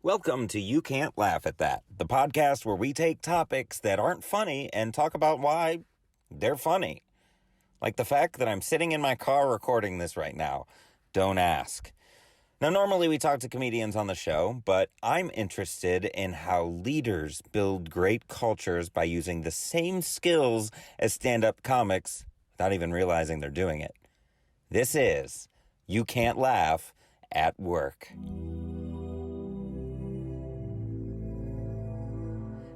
Welcome to You Can't Laugh at That, the podcast where we take topics that aren't funny and talk about why they're funny. Like the fact that I'm sitting in my car recording this right now. Don't ask. Now, normally we talk to comedians on the show, but I'm interested in how leaders build great cultures by using the same skills as stand-up comics without even realizing they're doing it. This is You Can't Laugh at Work.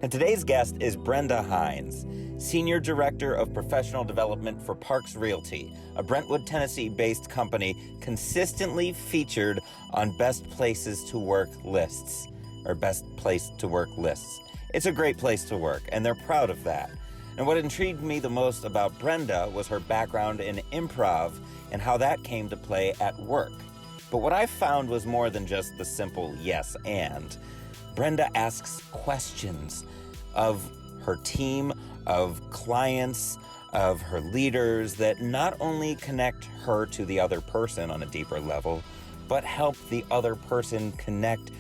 And today's guest is Brenda Hines, Senior Director of Professional Development for Parks Realty, a Brentwood, Tennessee-based company consistently featured on Best Places to Work lists, or Best Place to Work lists. It's a great place to work, and they're proud of that. And what intrigued me the most about Brenda was her background in improv and how that came to play at work. But what I found was more than just the simple yes and. Brenda asks questions of her team, of clients, of her leaders that not only connect her to the other person on a deeper level, but help the other person connect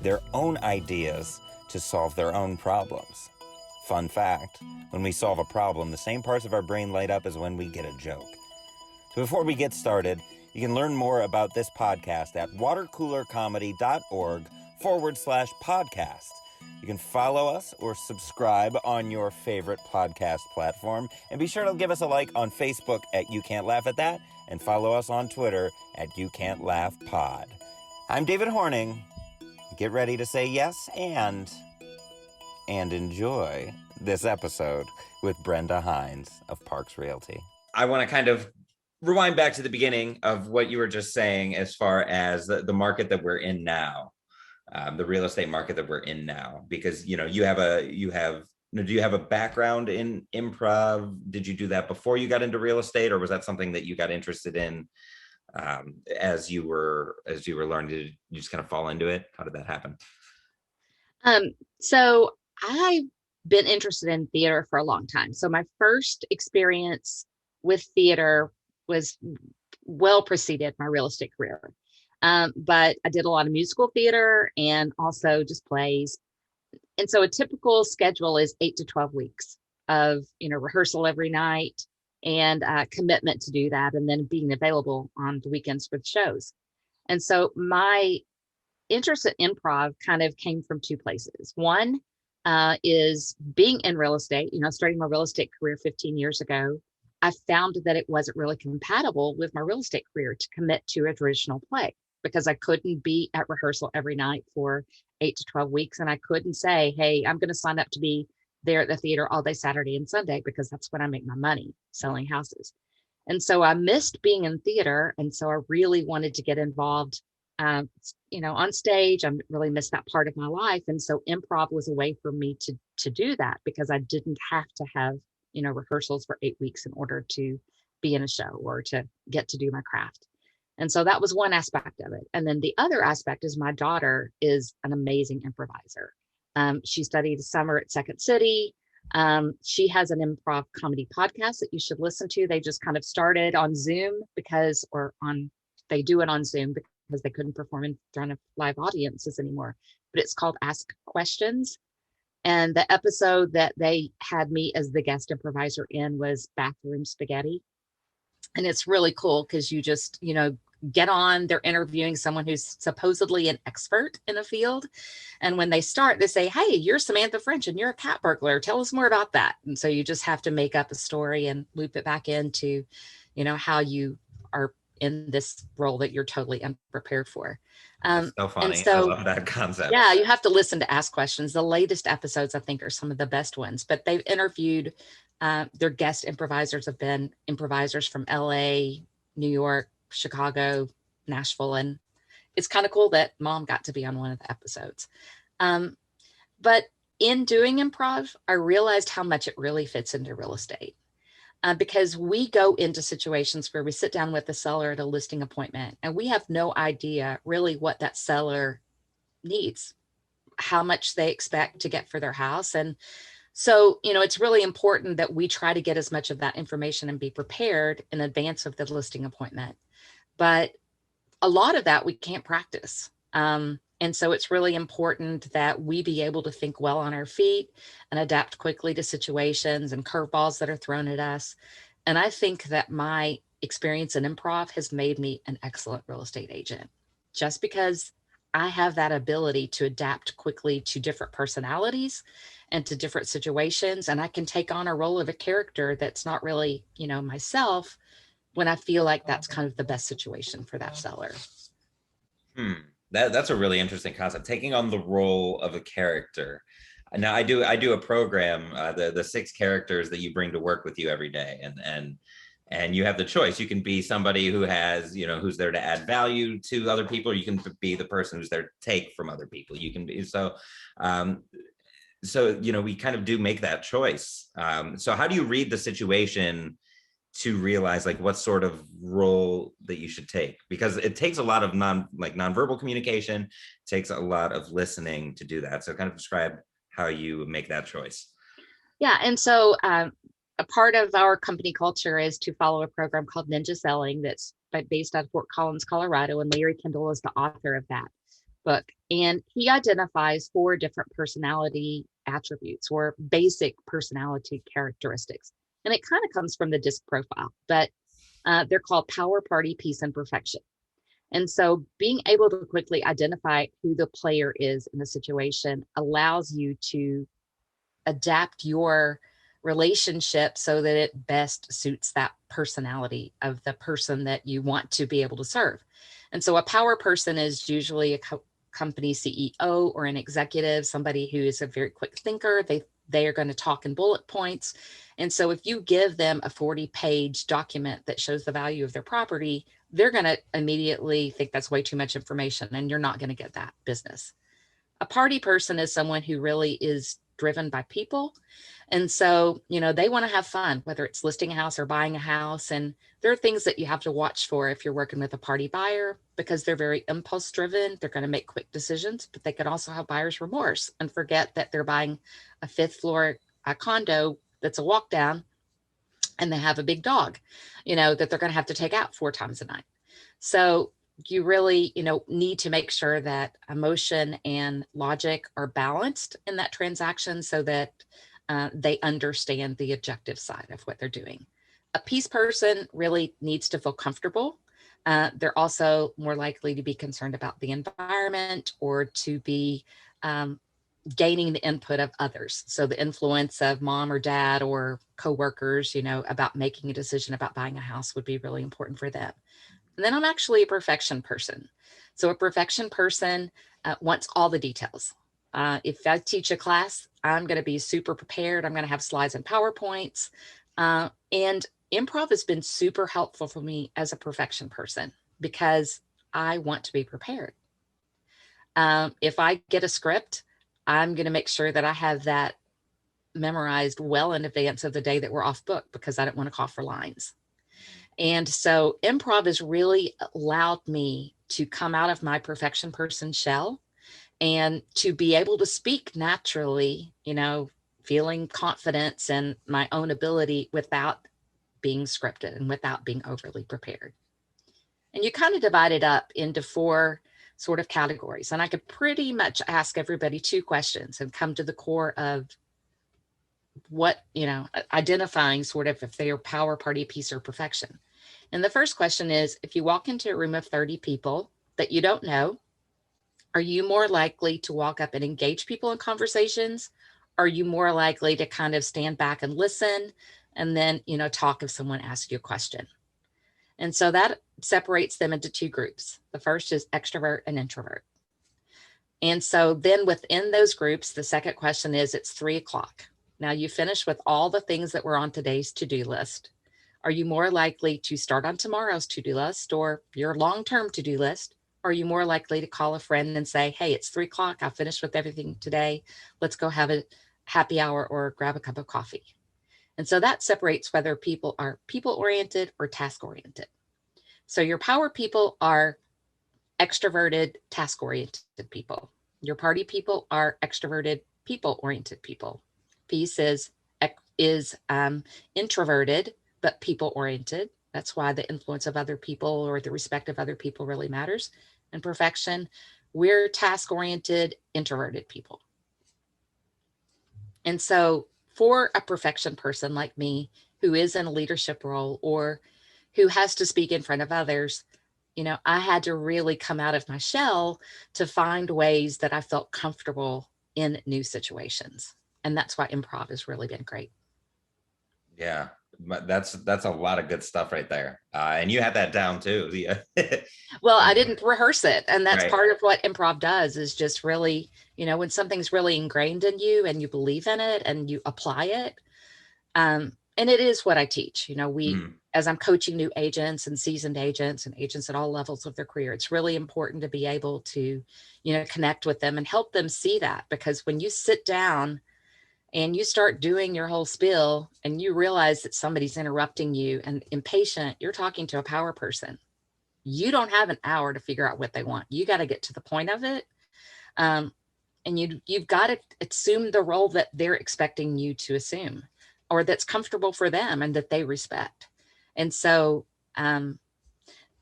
their own ideas to solve their own problems. Fun fact, when we solve a problem, the same parts of our brain light up as when we get a joke. So before we get started, you can learn more about this podcast at watercoolercomedy.org/podcast. You can follow us or subscribe on your favorite podcast platform. And be sure to give us a like on Facebook at You Can't Laugh at That and follow us on Twitter at You Can't Laugh Pod. I'm David Horning. Get ready to say yes and enjoy this episode with Brenda Hines of Parks Realty. I want to kind of rewind back to the beginning of what you were just saying as far as the market that we're in now. The real estate market that we're in now, because do you have a background in improv? Did you do that before you got into real estate, or was that something that you got interested in as you were learning? Did you just kind of fall into it? How did that happen? So I've been interested in theater for a long time. So my first experience with theater was well preceded my real estate career. But I did a lot of musical theater and also just plays. And so a typical schedule is 8 to 12 weeks of, rehearsal every night and commitment to do that, and then being available on the weekends for the shows. And so my interest in improv kind of came from two places. One is being in real estate, starting my real estate career 15 years ago. I found that it wasn't really compatible with my real estate career to commit to a traditional play, because I couldn't be at rehearsal every night for 8 to 12 weeks. And I couldn't say, hey, I'm going to sign up to be there at the theater all day Saturday and Sunday, because that's when I make my money selling houses. And so I missed being in theater. And so I really wanted to get involved, on stage. I really missed that part of my life. And so improv was a way for me to do that, because I didn't have to have, rehearsals for 8 weeks in order to be in a show or to get to do my craft. And so that was one aspect of it. And then the other aspect is my daughter is an amazing improviser. She studied summer at Second City. She has an improv comedy podcast that you should listen to. They just kind of started on Zoom they do it on Zoom because they couldn't perform in front of live audiences anymore. But it's called Ask Questions. And the episode that they had me as the guest improviser in was Bathroom Spaghetti. And it's really cool because you just, get on, they're interviewing someone who's supposedly an expert in a field. And when they start, they say, hey, you're Samantha French and you're a cat burglar. Tell us more about that. And so you just have to make up a story and loop it back into, how you are in this role that you're totally unprepared for. That's so funny. And so, I love that concept. Yeah, you have to listen to Ask Questions. The latest episodes, I think, are some of the best ones, but they've interviewed their guest improvisers have been improvisers from LA, New York, Chicago, Nashville. And it's kind of cool that Mom got to be on one of the episodes. But in doing improv, I realized how much it really fits into real estate. Because we go into situations where we sit down with the seller at a listing appointment and we have no idea really what that seller needs, how much they expect to get for their house. And so, it's really important that we try to get as much of that information and be prepared in advance of the listing appointment. But a lot of that we can't practice. And And so it's really important that we be able to think well on our feet and adapt quickly to situations and curveballs that are thrown at us. And I think that my experience in improv has made me an excellent real estate agent just because I have that ability to adapt quickly to different personalities and to different situations. And I can take on a role of a character that's not really, myself when I feel like that's kind of the best situation for that seller. Hmm. That's a really interesting concept. Taking on the role of a character. Now I do a program, the 6 characters that you bring to work with you every day, and you have the choice. You can be somebody who has, who's there to add value to other people, or you can be the person who's there to take from other people. You can be um, we kind of do make that choice. So how do you read the situation to realize like what sort of role that you should take, because it takes a lot of nonverbal communication, takes a lot of listening to do that. So kind of describe how you make that choice. Yeah. And so a part of our company culture is to follow a program called Ninja Selling that's based out of Fort Collins, Colorado. And Larry Kendall is the author of that book. And he identifies 4 different personality attributes or basic personality characteristics. And it kind of comes from the DISC profile, but they're called power, party, peace, and perfection. And so being able to quickly identify who the player is in the situation allows you to adapt your relationship so that it best suits that personality of the person that you want to be able to serve. And so a power person is usually a company CEO or an executive, somebody who is a very quick thinker. They are going to talk in bullet points. And so if you give them a 40-page document that shows the value of their property, they're going to immediately think that's way too much information and you're not going to get that business. A party person is someone who really is driven by people. And so, they want to have fun, whether it's listing a house or buying a house. And there are things that you have to watch for if you're working with a party buyer, because they're very impulse driven. They're going to make quick decisions, but they could also have buyer's remorse and forget that they're buying a 5th floor condo that's a walk down and they have a big dog, that they're going to have to take out 4 times a night. So you really, need to make sure that emotion and logic are balanced in that transaction so that they understand the objective side of what they're doing. A peace person really needs to feel comfortable. They're also more likely to be concerned about the environment or to be gaining the input of others. So the influence of mom or dad or coworkers, about making a decision about buying a house would be really important for them. And then I'm actually a perfection person. So a perfection person wants all the details. If I teach a class, I'm going to be super prepared. I'm going to have slides and PowerPoints. And improv has been super helpful for me as a perfection person because I want to be prepared. If I get a script, I'm going to make sure that I have that memorized well in advance of the day that we're off book because I don't want to call for lines. And so improv has really allowed me to come out of my perfection person shell and to be able to speak naturally, feeling confidence in my own ability without being scripted and without being overly prepared. And you kind of divide it up into 4 sort of categories. And I could pretty much ask everybody 2 questions and come to the core of what, identifying sort of if they are power, party, peace, or perfection. And the first question is, if you walk into a room of 30 people that you don't know, are you more likely to walk up and engage people in conversations? Are you more likely to kind of stand back and listen and then, talk if someone asks you a question? And so that separates them into 2 groups. The first is extrovert and introvert. And so then within those groups, the second question is, it's 3:00. Now you finish with all the things that were on today's to-do list. Are you more likely to start on tomorrow's to-do list or your long-term to-do list? Or are you more likely to call a friend and say, hey, it's 3:00. I finished with everything today. Let's go have a happy hour or grab a cup of coffee. And so that separates whether people are people-oriented or task-oriented. So your power people are extroverted, task-oriented people. Your party people are extroverted, people-oriented people. Peace is introverted, but people-oriented. That's why the influence of other people or the respect of other people really matters. And perfection we're task-oriented, introverted people. And so for a perfection person like me, who is in a leadership role or who has to speak in front of others, I had to really come out of my shell to find ways that I felt comfortable in new situations. And that's why improv has really been great. Yeah, but that's a lot of good stuff right there. And you had that down too. Yeah. Well, I didn't rehearse it. And that's Right. part of what improv does, is just really, when something's really ingrained in you and you believe in it and you apply it. And it is what I teach. Mhm. As I'm coaching new agents and seasoned agents and agents at all levels of their career, it's really important to be able to, connect with them and help them see that. Because when you sit down and you start doing your whole spiel and you realize that somebody's interrupting you and impatient, you're talking to a power person. You don't have an hour to figure out what they want. You got to get to the point of it. Um, and you've got to assume the role that they're expecting you to assume, or that's comfortable for them and that they respect. And so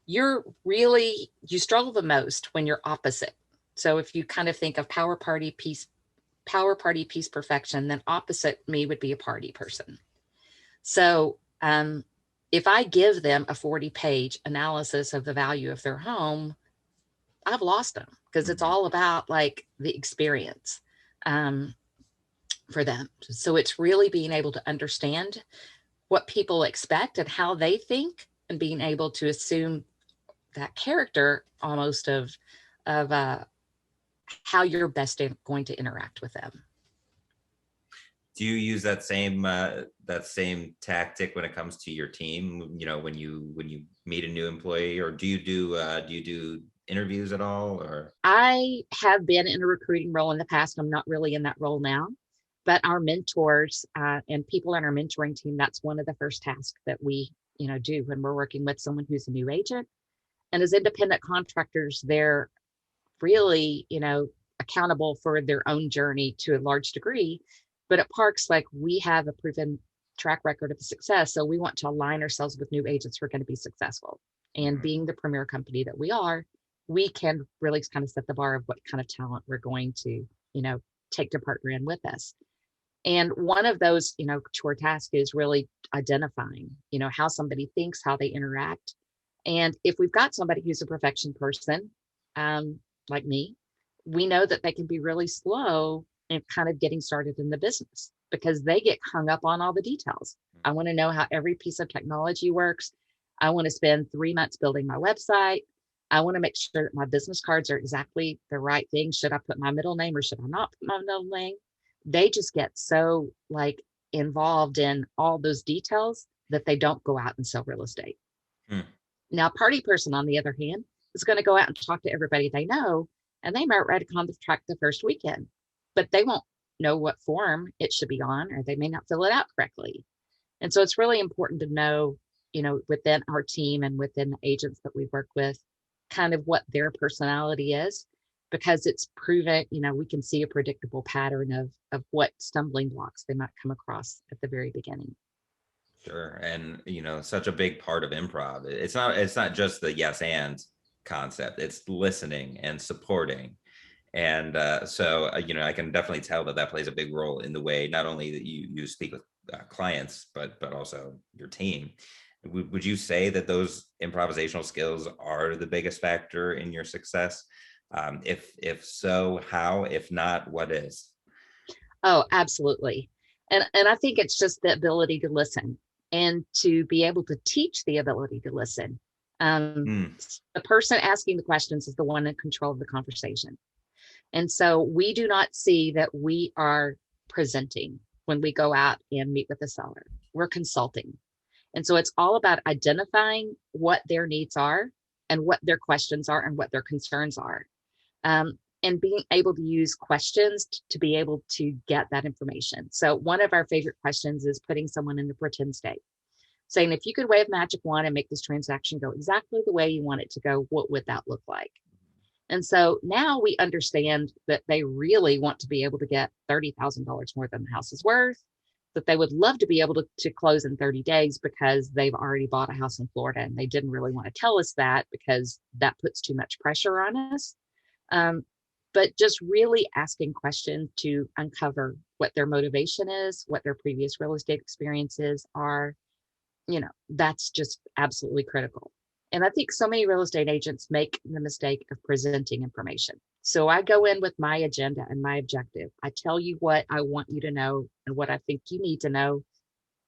you struggle the most when you're opposite. So if you kind of think of power party, peace perfection, then opposite me would be a party person. So if I give them a 40-page analysis of the value of their home, I've lost them, because it's Mhm. all about like the experience for them. So it's really being able to understand what people expect and how they think, and being able to assume that character almost of how you're best going to interact with them. Do you use that same tactic when it comes to your team? When you meet a new employee, or do you do interviews at all, or? I have been in a recruiting role in the past. I'm not really in that role now, but our mentors and people on our mentoring team, that's one of the first tasks that we, do when we're working with someone who's a new agent. And as independent contractors, they're really, accountable for their own journey to a large degree. But at Parks, like, we have a proven track record of success. So we want to align ourselves with new agents who are going to be successful. And Mhm. being the premier company that we are, we can really kind of set the bar of what kind of talent we're going to, take to partner in with us. And one of those, chore tasks is really identifying, how somebody thinks, how they interact. And if we've got somebody who's a perfection person, um, like me, we know that they can be really slow in kind of getting started in the business, because they get hung up on all the details. I want to know how every piece of technology works. I want to spend 3 months building my website. I want to make sure that my business cards are exactly the right thing. Should I put my middle name or should I not put my middle name? They just get so like involved in all those details that they don't go out and sell real estate. Hmm. Now, a party person, on the other hand, is going to go out and talk to everybody they know, and they might write a contract the first weekend, but they won't know what form it should be on, or they may not fill it out correctly. And so it's really important to know, within our team and within the agents that we work with, kind of what their personality is, because it's proven, we can see a predictable pattern of what stumbling blocks they might come across at the very beginning. Sure. And such a big part of improv. It's not just the yes and concept. It's listening and supporting. And I can definitely tell that plays a big role in the way not only that you speak with clients, but also your team. Would you say that those improvisational skills are the biggest factor in your success? If so, how? If not, what is? Oh, absolutely. And I think it's just the ability to listen and to be able to teach the ability to listen. Um, Hmm. the person asking the questions is the one in control of the conversation. And so we do not see that we are presenting when we go out and meet with the seller. We're consulting. And so it's all about identifying what their needs are and what their questions are and what their concerns are. And being able to use questions to be able to get that information. So one of our favorite questions is putting someone in the pretend state, saying, if you could wave a magic wand and make this transaction go exactly the way you want it to go, what would that look like? And so now we understand that they really want to be able to get $30,000 more than the house is worth, that they would love to be able to close in 30 days because they've already bought a house in Florida, and they didn't really want to tell us that because that puts too much pressure on us. But just really asking questions to uncover what their motivation is, what their previous real estate experiences are, that's just absolutely critical. And I think so many real estate agents make the mistake of presenting information. So I go in with my agenda and my objective. I tell you what I want you to know and what I think you need to know,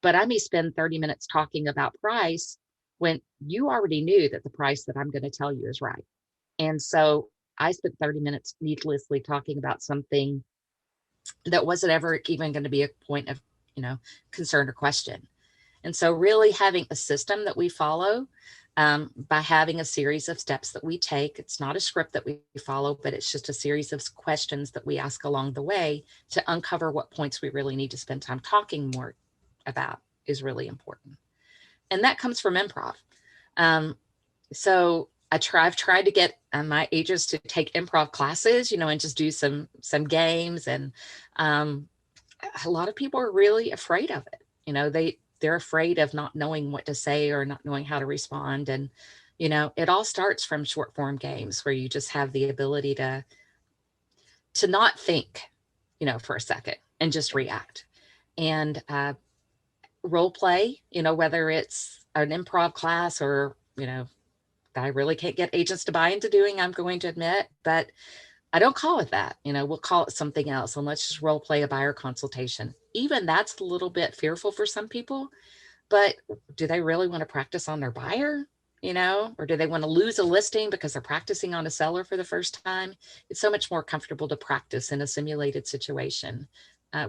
but I may spend 30 minutes talking about price when you already knew that the price that I'm going to tell you is right. And so I spent 30 minutes needlessly talking about something that wasn't ever even going to be a point of, concern or question. And so really having a system that we follow, by having a series of steps that we take. It's not a script that we follow, but it's just a series of questions that we ask along the way to uncover what points we really need to spend time talking more about is really important. And that comes from improv. So I've tried to get my agents to take improv classes, and just do some games. And a lot of people are really afraid of it. They're afraid of not knowing what to say or not knowing how to respond. And, it all starts from short form games where you just have the ability to not think, for a second and just react. And role play, whether it's an improv class or, that I really can't get agents to buy into doing, I'm going to admit, but I don't call it that. We'll call it something else, and let's just role play a buyer consultation. Even that's a little bit fearful for some people, but do they really want to practice on their buyer? Or do they want to lose a listing because they're practicing on a seller for the first time? It's so much more comfortable to practice in a simulated situation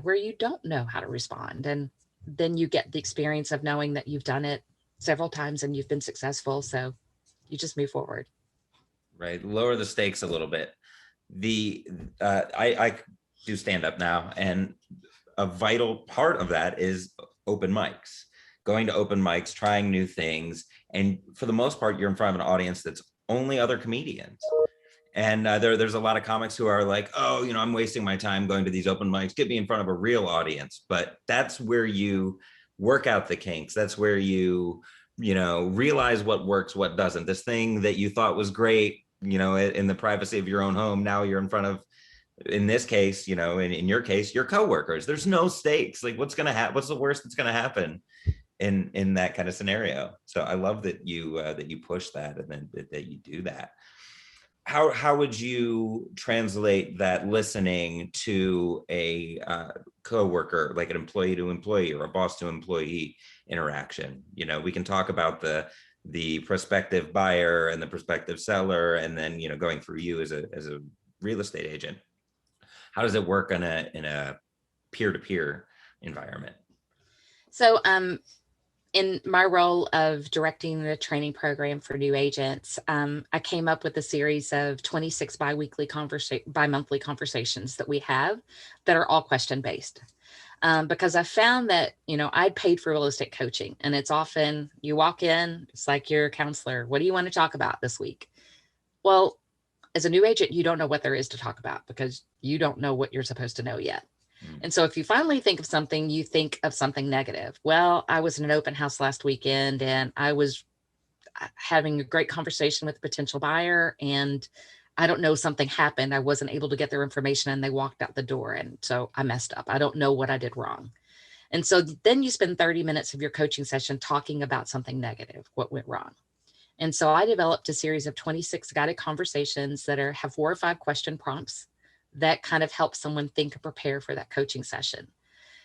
where you don't know how to respond. And then you get the experience of knowing that you've done it several times and you've been successful. So you just move forward. Right. Lower the stakes a little bit. I do stand up now, and a vital part of that is open mics, going to open mics, trying new things. And for the most part, you're in front of an audience that's only other comedians. And there's a lot of comics who are like, oh, I'm wasting my time going to these open mics. Get me in front of a real audience. But that's where you work out the kinks. That's where you realize what works, what doesn't. This thing that you thought was great, in the privacy of your own home, now you're in front of, in this case, in your case, your coworkers. There's no stakes. Like, what's going to happen? What's the worst that's going to happen in that kind of scenario? So I love that you push that, and then that you do that. How would you translate that listening to a coworker, like an employee to employee or a boss to employee interaction? We can talk about the prospective buyer and the prospective seller, and then going through you as a real estate agent. How does it work in a peer-to-peer environment? So in my role of directing the training program for new agents, I came up with a series of 26 bi-monthly conversations that we have that are all question-based. Because I found that, I'd paid for real estate coaching, and it's often you walk in, it's like your counselor, what do you want to talk about this week? Well, as a new agent, you don't know what there is to talk about because you don't know what you're supposed to know yet. And so if you finally think of something, you think of something negative. Well, I was in an open house last weekend and I was having a great conversation with a potential buyer, and I don't know, something happened. I wasn't able to get their information and they walked out the door. And so I messed up. I don't know what I did wrong. And so then you spend 30 minutes of your coaching session talking about something negative, what went wrong. And so I developed a series of 26 guided conversations that have 4 or 5 question prompts that kind of help someone think and prepare for that coaching session.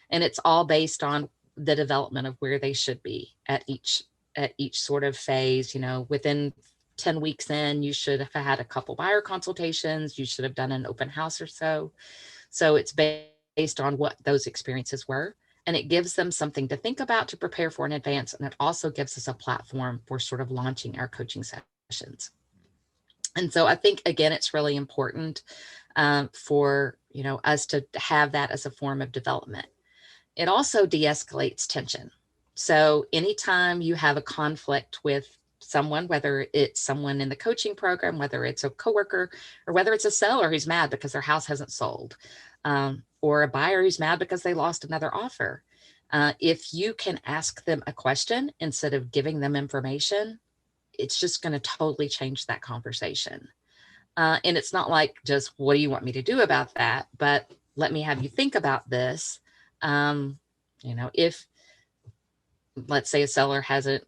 And it's all based on the development of where they should be at each sort of phase. Within 10 weeks in, you should have had a couple buyer consultations. You should have done an open house or so. So it's based on what those experiences were. And it gives them something to think about, to prepare for in advance. And it also gives us a platform for sort of launching our coaching sessions. And so I think, again, it's really important for, us to have that as a form of development. It also de-escalates tension. So anytime you have a conflict with someone, whether it's someone in the coaching program, whether it's a coworker, or whether it's a seller who's mad because their house hasn't sold, or a buyer who's mad because they lost another offer, if you can ask them a question instead of giving them information, it's just going to totally change that conversation. And it's not like just, what do you want me to do about that? But let me have you think about this. If, let's say, a seller hasn't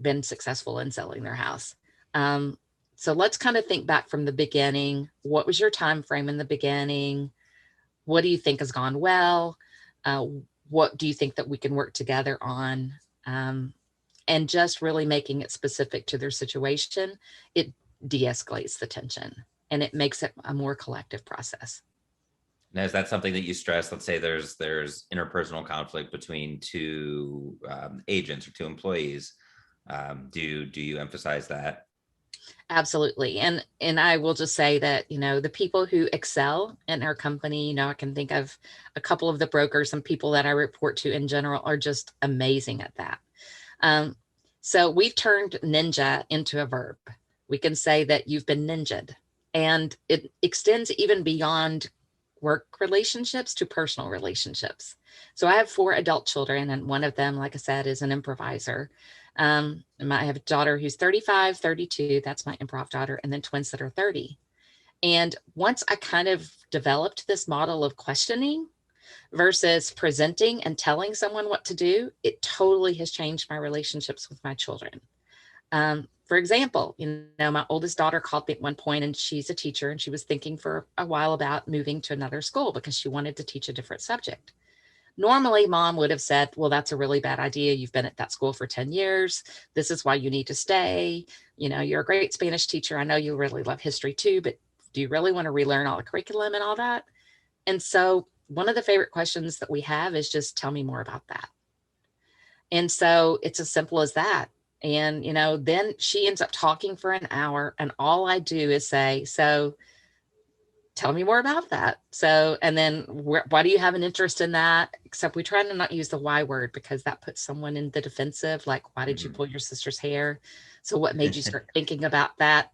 been successful in selling their house. So let's kind of think back from the beginning. What was your time frame in the beginning? What do you think has gone well? What do you think that we can work together on? And just really making it specific to their situation, it de-escalates the tension and it makes it a more collective process. Now, is that something that you stress? Let's say there's interpersonal conflict between two agents or two employees. Do you emphasize that? Absolutely. And I will just say that, the people who excel in our company, I can think of a couple of the brokers and people that I report to in general are just amazing at that. So we've turned ninja into a verb. We can say that you've been ninja'd, and it extends even beyond work relationships to personal relationships. So I have 4 adult children, and one of them, like I said, is an improviser. I have a daughter who's 35, 32. That's my improv daughter, and then twins that are 30. And once I kind of developed this model of questioning versus presenting and telling someone what to do, it totally has changed my relationships with my children. For example, my oldest daughter called me at one point, and she's a teacher, and she was thinking for a while about moving to another school because she wanted to teach a different subject. Normally, mom would have said, well, that's a really bad idea. You've been at that school for 10 years. This is why you need to stay. You're a great Spanish teacher. I know you really love history too, but do you really want to relearn all the curriculum and all that? And so one of the favorite questions that we have is just, tell me more about that. And so it's as simple as that. And, then she ends up talking for an hour, and all I do is say, so tell me more about that. So, and then why do you have an interest in that? Except we try to not use the why word because that puts someone in the defensive. Like, why did you pull your sister's hair? So what made you start thinking about that?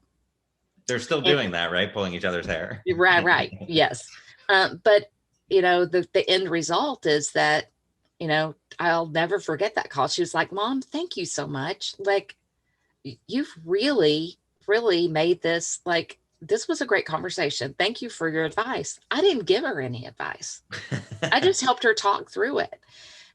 They're still doing that, right? Pulling each other's hair. Right. Yes. But, the end result is that, I'll never forget that call. She was like, Mom, thank you so much. Like, you've really, really made this, like, this was a great conversation. Thank you for your advice. I didn't give her any advice. I just helped her talk through it.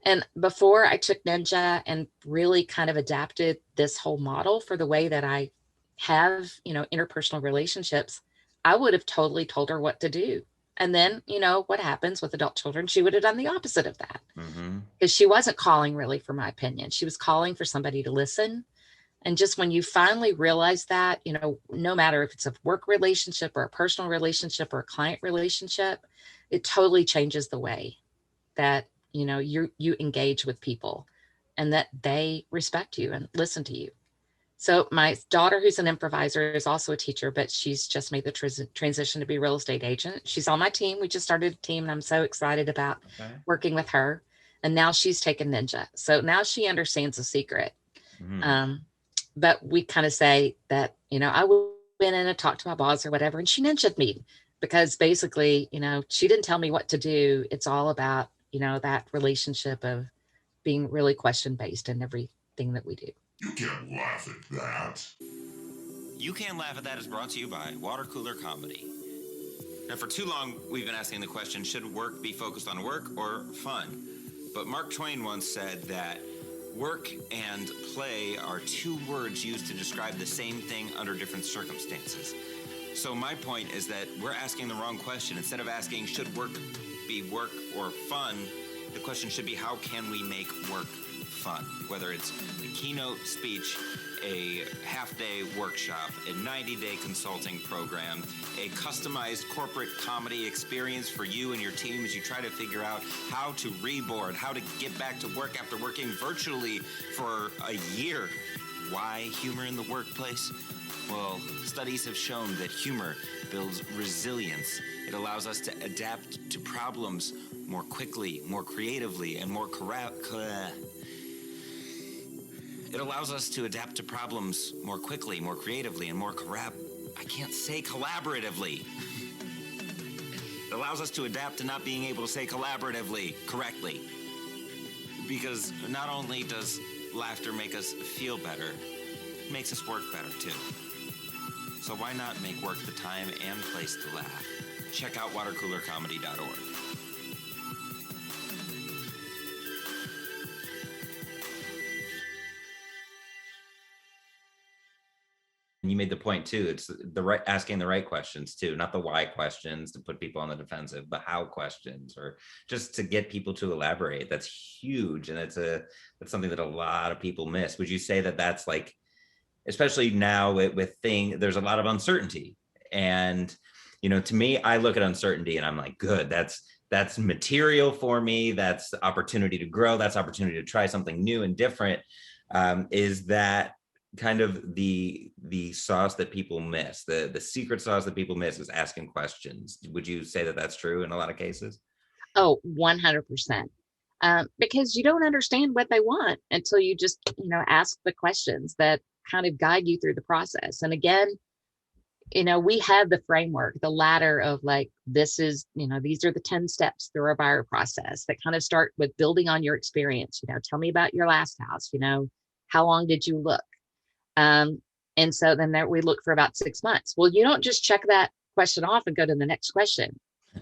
And before I took Ninja and really kind of adapted this whole model for the way that I have, interpersonal relationships, I would have totally told her what to do. And then, what happens with adult children, she would have done the opposite of that. Because she wasn't calling really for my opinion. She was calling for somebody to listen. And just when you finally realize that, no matter if it's a work relationship or a personal relationship or a client relationship, it totally changes the way that, you engage with people and that they respect you and listen to you. So my daughter, who's an improviser, is also a teacher, but she's just made the transition to be a real estate agent. She's on my team. We just started a team, and I'm so excited about working with her. And now she's taken Ninja. So now she understands the secret. But we kind of say that, I went in and talked to my boss or whatever, and she ninja'd me because basically, she didn't tell me what to do. It's all about, that relationship of being really question-based in everything that we do. You can't laugh at that. You Can't Laugh at That is brought to you by Water Cooler Comedy. Now, for too long, we've been asking the question, should work be focused on work or fun? But Mark Twain once said that work and play are 2 words used to describe the same thing under different circumstances. So my point is that we're asking the wrong question. Instead of asking, should work be work or fun, the question should be, how can we make work fun? Whether it's a keynote speech, a half-day workshop, a 90-day consulting program, a customized corporate comedy experience for you and your team as you try to figure out how to reboard, how to get back to work after working virtually for a year. Why humor in the workplace? Well, studies have shown that humor builds resilience. It allows us to adapt to problems more quickly, more creatively, and more It allows us to adapt to problems more quickly, more creatively, and more collaboratively. It allows us to adapt to not being able to say collaboratively correctly. Because not only does laughter make us feel better, it makes us work better too. So why not make work the time and place to laugh? Check out watercoolercomedy.org. And you made the point too. It's the right asking the right questions too, not the why questions to put people on the defensive, but how questions, or just to get people to elaborate. That's huge, and that's something that a lot of people miss. Would you say that that's like, especially now with there's a lot of uncertainty, and to me, I look at uncertainty and I'm like, good, that's material for me. That's opportunity to grow. That's opportunity to try something new and different. Is that kind of the sauce that people miss, the secret sauce that people miss is asking questions? Would you say that that's true in a lot of cases? Oh, 100%. Because you don't understand what they want until you just, ask the questions that kind of guide you through the process. And again, we have the framework, the ladder of like, this is, these are the 10 steps through our buyer process that kind of start with building on your experience. Tell me about your last house, how long did you look? And so then we look for about 6 months. Well, you don't just check that question off and go to the next question,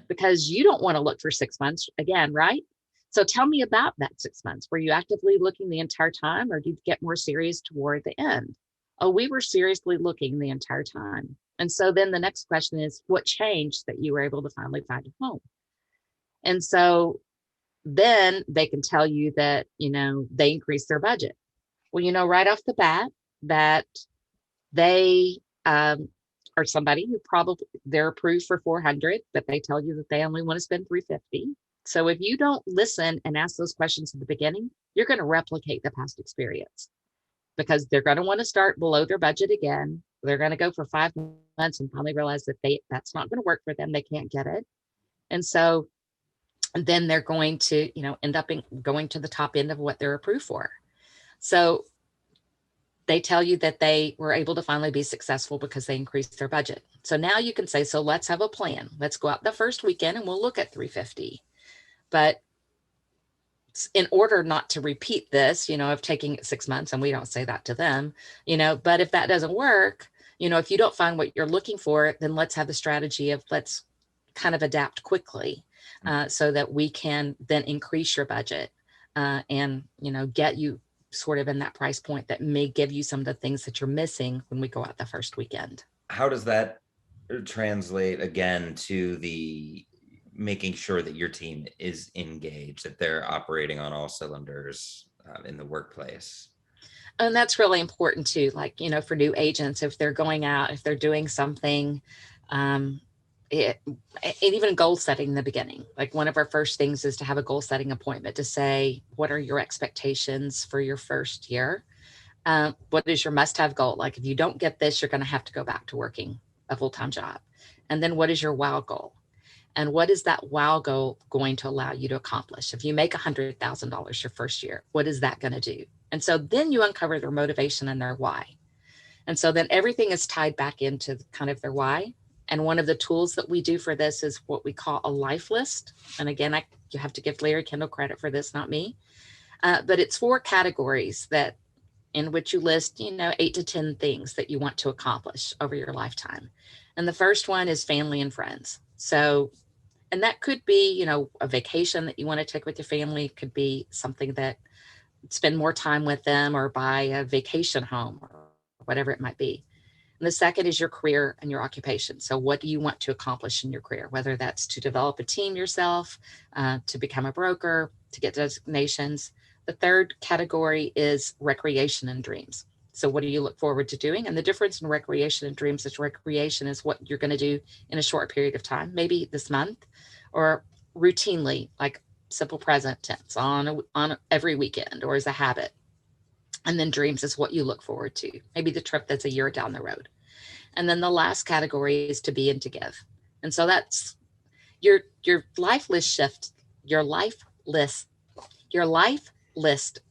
because you don't want to look for 6 months again, right? So tell me about that 6 months. Were you actively looking the entire time, or did you get more serious toward the end? Oh, we were seriously looking the entire time. And so then the next question is, what changed that you were able to finally find a home? And so then they can tell you that, they increased their budget. Well, right off the bat, that they are somebody who probably they're approved for 400, but they tell you that they only want to spend 350. So if you don't listen and ask those questions at the beginning, you're going to replicate the past experience, because they're going to want to start below their budget again. They're going to go for 5 months and finally realize that that's not going to work for them. They can't get it. And so then they're going to, end up going to the top end of what they're approved for. So they tell you that they were able to finally be successful because they increased their budget. So now you can say, so let's have a plan. Let's go out the first weekend and we'll look at 350. But in order not to repeat this, of taking 6 months, and we don't say that to them, but if that doesn't work, if you don't find what you're looking for, then let's have the strategy of let's kind of adapt quickly so that we can then increase your budget and, get you sort of in that price point that may give you some of the things that you're missing when we go out the first weekend. How does that translate again to the making sure that your team is engaged, that they're operating on all cylinders in the workplace? And that's really important too. Like, for new agents, if they're going out, if they're doing something, and even goal setting in the beginning, like one of our first things is to have a goal setting appointment to say, what are your expectations for your first year? What is your must-have goal? Like, if you don't get this, you're going to have to go back to working a full-time job. And then what is your wow goal? And what is that wow goal going to allow you to accomplish? If you make $100,000 your first year, what is that going to do? And so then you uncover their motivation and their why. And so then everything is tied back into kind of their why. And one of the tools that we do for this is what we call a life list. And again, you have to give Larry Kendall credit for this, not me. But it's 4 categories in which you list, 8 to 10 things that you want to accomplish over your lifetime. And the first one is family and friends. So, and that could be, a vacation that you want to take with your family. It could be something that spend more time with them, or buy a vacation home, or whatever it might be. And the second is your career and your occupation. So what do you want to accomplish in your career? Whether that's to develop a team yourself, to become a broker, to get designations. The third category is recreation and dreams. So what do you look forward to doing? And the difference in recreation and dreams is recreation is what you're going to do in a short period of time, maybe this month, or routinely, like simple present tense on every weekend, or as a habit. And then dreams is what you look forward to, maybe the trip that's a year down the road. And then the last category is to be and to give. And so that's your life list shift, your life list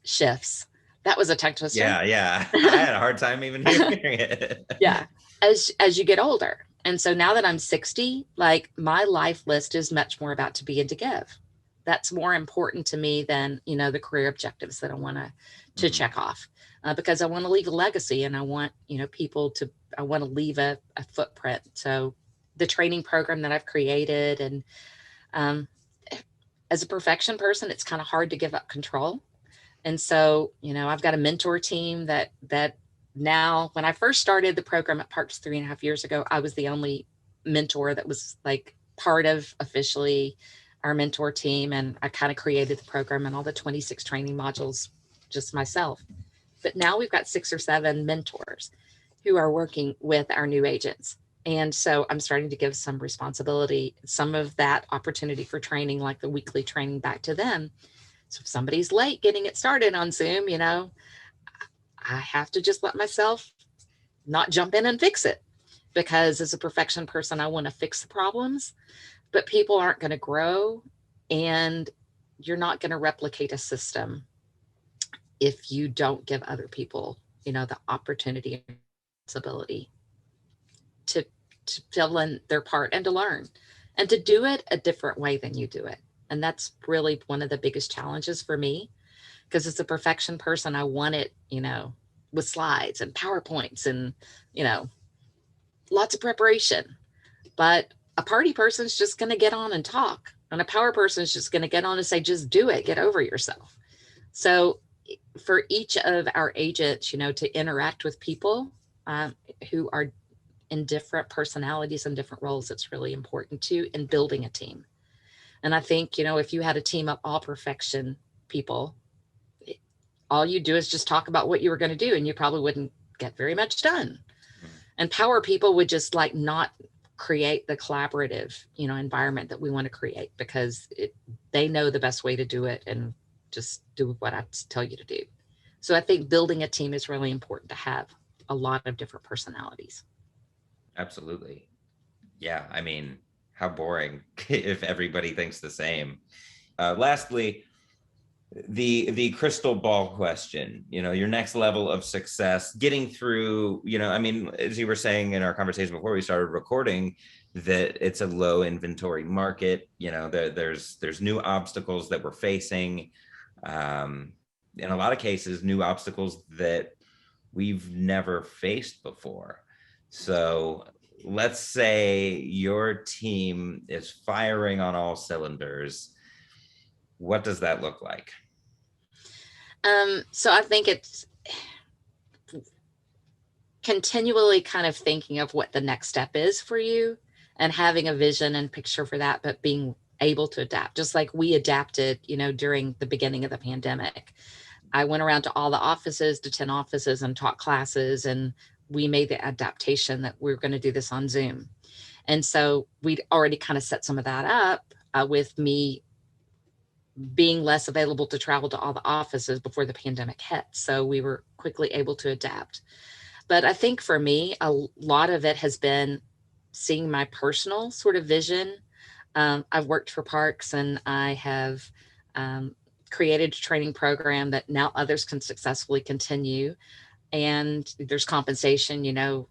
shifts. That was a tongue twister. Yeah. I had a hard time even hearing it. Yeah. As you get older. And so now that I'm 60, like my life list is much more about to be and to give. that's more important to me than, the career objectives that I want to check off, because I want to leave a legacy, and I want, I want to leave a footprint. So the training program that I've created, and as a perfection person, it's kind of hard to give up control. And so, I've got a mentor team that now, when I first started the program at Parks 3.5 years ago, I was the only mentor that was like part of officially our mentor team. And I kind of created the program and all the 26 training modules just myself. But now we've got 6 or 7 mentors who are working with our new agents. And so I'm starting to give some responsibility, some of that opportunity for training, like the weekly training, back to them. So if somebody's late getting it started on Zoom, I have to just let myself not jump in and fix it, because as a perfection person, I want to fix the problems, but people aren't going to grow, and you're not going to replicate a system if you don't give other people, the opportunity and responsibility to fill in their part and to learn and to do it a different way than you do it. And that's really one of the biggest challenges for me, because as a perfection person, I want it, with slides and PowerPoints and, lots of preparation. But a party person's just going to get on and talk. And a power person's just going to get on and say, just do it, get over yourself. So for each of our agents, to interact with people who are in different personalities and different roles, it's really important too, in building a team. And I think, if you had a team of all perfection people, all you do is just talk about what you were going to do, and you probably wouldn't get very much done. And power people would just like not create the collaborative, environment that we want to create, because they know the best way to do it and just do what I tell you to do. So I think building a team is really important, to have a lot of different personalities. Absolutely. Yeah. I mean, how boring if everybody thinks the same. Lastly, the crystal ball question, your next level of success, getting through, I mean, as you were saying in our conversation before we started recording, that it's a low inventory market, there's new obstacles that we're facing. In a lot of cases, new obstacles that we've never faced before. So let's say your team is firing on all cylinders. What does that look like? So I think it's continually kind of thinking of what the next step is for you, and having a vision and picture for that, but being able to adapt, just like we adapted, during the beginning of the pandemic. I went around to all the offices, to 10 offices, and taught classes, and we made the adaptation that we were going to do this on Zoom. And so we'd already kind of set some of that up with me being less available to travel to all the offices before the pandemic hit. So we were quickly able to adapt. But I think for me, a lot of it has been seeing my personal sort of vision. I've worked for Parks, and I have created a training program that now others can successfully continue. And there's compensation,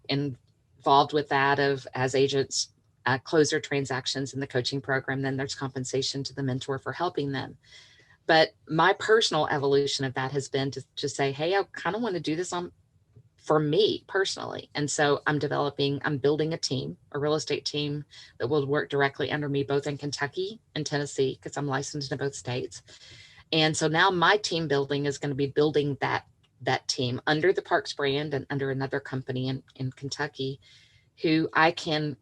involved with that, of as agents close their transactions in the coaching program, then there's compensation to the mentor for helping them. But my personal evolution of that has been to say, hey, I kind of want to do this for me personally. And so I'm building a team, a real estate team that will work directly under me, both in Kentucky and Tennessee, because I'm licensed in both states. And so now my team building is going to be building that team under the Parks brand and under another company in Kentucky, who I can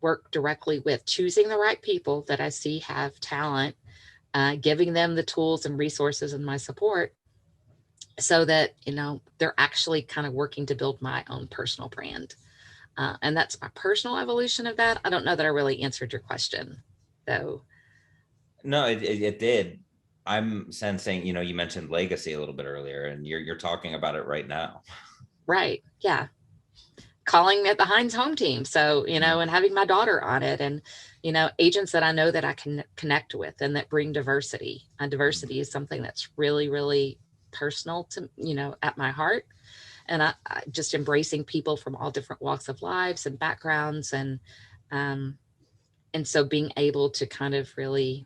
work directly with, choosing the right people that I see have talent, giving them the tools and resources and my support, so that, they're actually kind of working to build my own personal brand. And that's my personal evolution of that. I don't know that I really answered your question, though. No, it did. I'm sensing, you mentioned legacy a little bit earlier, and you're talking about it right now. Right. Yeah. Calling it the Hines home team. So, and having my daughter on it, and, agents that I know that I can connect with and that bring diversity. And diversity is something that's really, really personal to, at my heart. And I just embracing people from all different walks of lives and backgrounds. And so being able to kind of really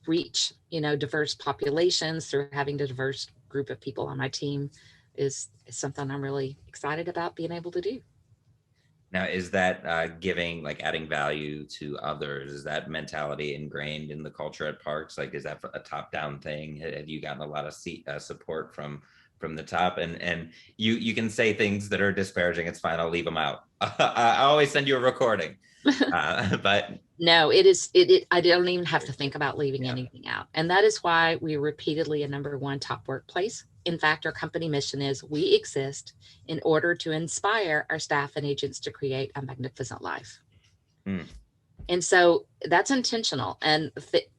reach, diverse populations through having a diverse group of people on my team is something I'm really excited about being able to do. Now, is that giving, like adding value to others, is that mentality ingrained in the culture at Parks? Like, is that a top-down thing? Have you gotten a lot of support from the top? And you can say things that are disparaging. It's fine. I'll leave them out. I always send you a recording. But no, I don't even have to think about leaving anything out. And that is why we are repeatedly a #1 top workplace. In fact, our company mission is we exist in order to inspire our staff and agents to create a magnificent life. And so that's intentional. And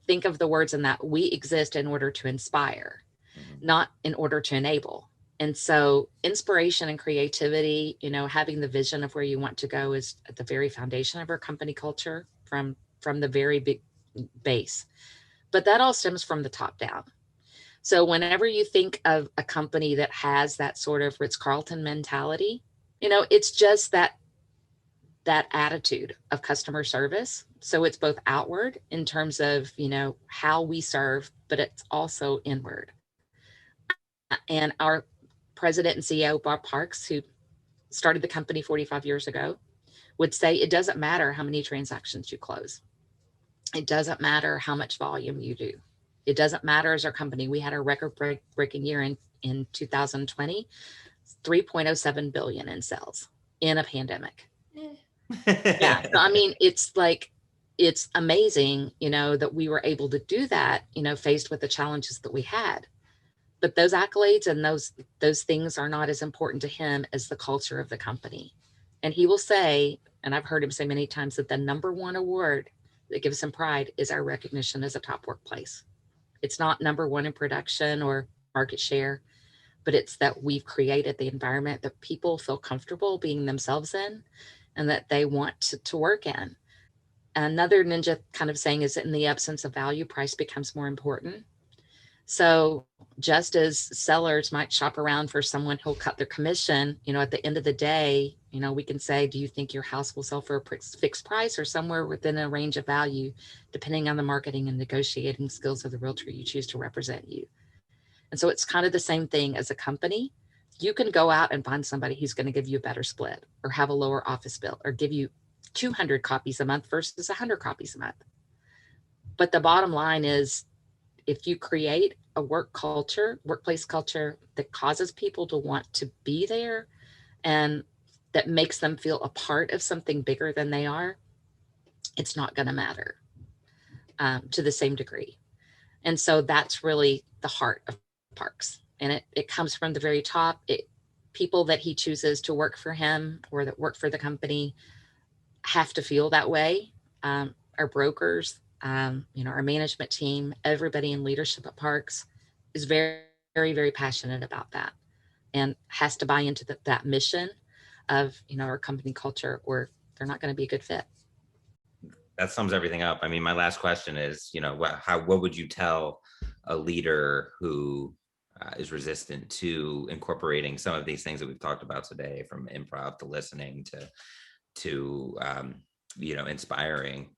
think of the words in that: we exist in order to inspire, not in order to enable. And so inspiration and creativity, having the vision of where you want to go is at the very foundation of our company culture from the very big base. But that all stems from the top down. So whenever you think of a company that has that sort of Ritz-Carlton mentality, it's just that attitude of customer service. So it's both outward in terms of, how we serve, but it's also inward. And our president and CEO, Bob Parks, who started the company 45 years ago, would say it doesn't matter how many transactions you close. It doesn't matter how much volume you do. It doesn't matter as our company. We had a record-breaking year in 2020, 3.07 billion in sales in a pandemic. Yeah. So, I mean, it's amazing, that we were able to do that, faced with the challenges that we had. But those accolades and those things are not as important to him as the culture of the company. And he will say, and I've heard him say many times, that the #1 award that gives him pride is our recognition as a top workplace. It's not #1 in production or market share, but it's that we've created the environment that people feel comfortable being themselves in and that they want to work in. Another ninja kind of saying is that in the absence of value, price becomes more important. So just as sellers might shop around for someone who'll cut their commission, at the end of the day, we can say, do you think your house will sell for a fixed price or somewhere within a range of value, depending on the marketing and negotiating skills of the realtor you choose to represent you? And so it's kind of the same thing as a company. You can go out and find somebody who's going to give you a better split or have a lower office bill or give you 200 copies a month versus 100 copies a month. But the bottom line is, if you create a workplace culture that causes people to want to be there and that makes them feel a part of something bigger than they are, it's not going to matter to the same degree. And so that's really the heart of Parks. And it comes from the very top. People that he chooses to work for him or that work for the company have to feel that way. Our brokers, our management team, everybody in leadership at Parks is very, very, very passionate about that and has to buy into that mission of, our company culture, or they're not going to be a good fit. That sums everything up. I mean, my last question is, what would you tell a leader who is resistant to incorporating some of these things that we've talked about today, from improv to listening to inspiring?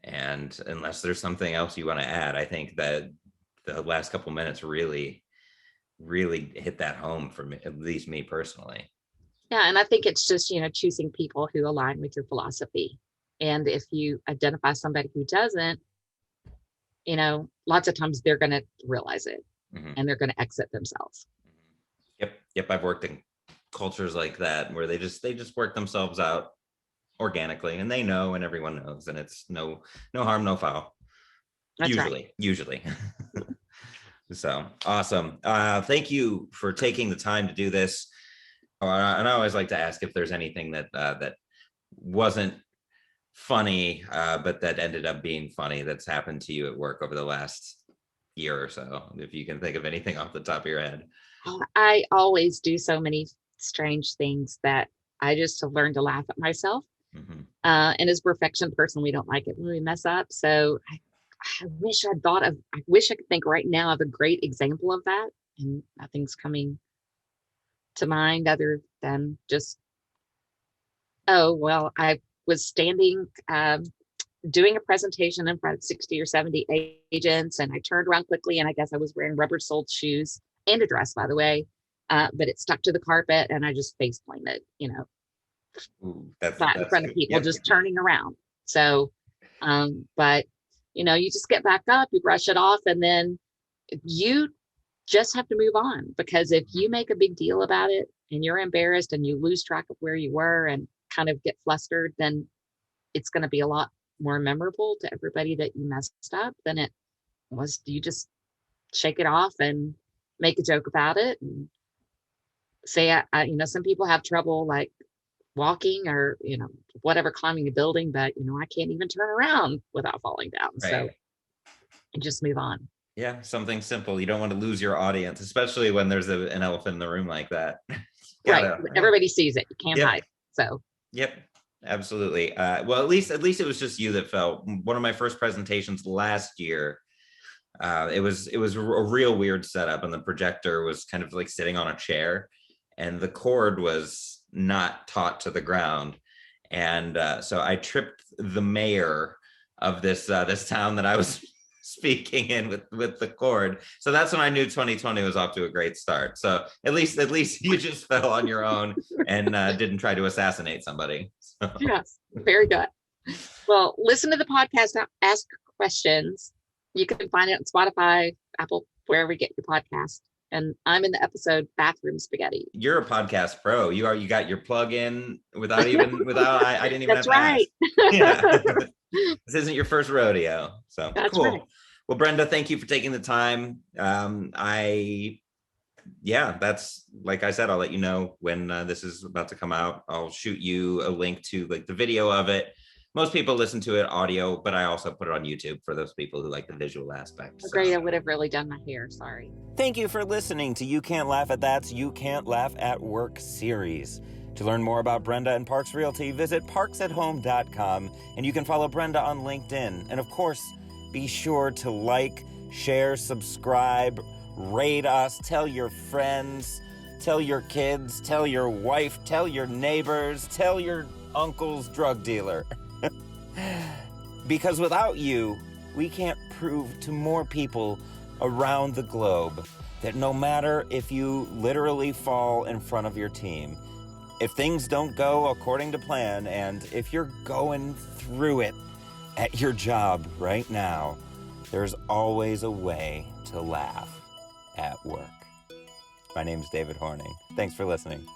And unless there's something else you want to add, I think that the last couple minutes really, really hit that home for me, at least me personally. Yeah. And I think it's just, choosing people who align with your philosophy. And if you identify somebody who doesn't, lots of times they're going to realize it and they're going to exit themselves. Yep. I've worked in cultures like that where they just work themselves out organically, and they know, and everyone knows, and it's no harm, no foul. That's usually. So awesome. Thank you for taking the time to do this. And I always like to ask if there's anything that wasn't funny, but that ended up being funny that's happened to you at work over the last year or so, if you can think of anything off the top of your head. I always do so many strange things that I just have learned to laugh at myself. And as a perfection person, we don't like it when we mess up. So I wish I could think right now of a great example of that. And nothing's coming to mind other than just, I was standing doing a presentation in front of 60 or 70 agents. And I turned around quickly, and I guess I was wearing rubber-soled shoes and a dress, by the way. But it stuck to the carpet, and I just face planted, Ooh, flat in front of people, yep. just turning around. So, but you just get back up, you brush it off, and then you just have to move on, because if you make a big deal about it and you're embarrassed and you lose track of where you were and kind of get flustered, then it's going to be a lot more memorable to everybody that you messed up than it was. You just shake it off and make a joke about it and say, some people have trouble like walking or, whatever, climbing a building, but, I can't even turn around without falling down. Right. So and just move on. Yeah, something simple. You don't want to lose your audience, especially when there's an elephant in the room like that. Right. Everybody sees it. You can't Yep. hide. So. Yep, absolutely. Well, at least it was just you that fell. One of my first presentations last year, it was a real weird setup, and the projector was kind of like sitting on a chair, and the cord was not taut to the ground, and so I tripped the mayor of this town that I was speaking in with the cord. So that's when I knew 2020 was off to a great start. So at least you just fell on your own and didn't try to assassinate somebody. So. Yes, very good. Well, listen to the podcast, ask questions. You can find it on Spotify, Apple, wherever you get your podcast. And I'm in the episode Bathroom Spaghetti. You're a podcast pro. You got your plug in without I didn't even That's have to right. ask. Yeah. This isn't your first rodeo. So That's cool. right. Well, Brenda, thank you for taking the time. That's like I said, I'll let you know when this is about to come out. I'll shoot you a link to like the video of it. Most people listen to it audio, but I also put it on YouTube for those people who like the visual aspect. So. Great, I would have really done my hair. Sorry. Thank you for listening to You Can't Laugh at That's You Can't Laugh at Work series. To learn more about Brenda and Parks Realty, visit parksathome.com, and you can follow Brenda on LinkedIn. And of course, be sure to like, share, subscribe, rate us, tell your friends, tell your kids, tell your wife, tell your neighbors, tell your uncle's drug dealer. Because without you, we can't prove to more people around the globe that no matter if you literally fall in front of your team, if things don't go according to plan, and if you're going through it at your job right now, there's always a way to laugh at work. My name's David Horning. Thanks for listening.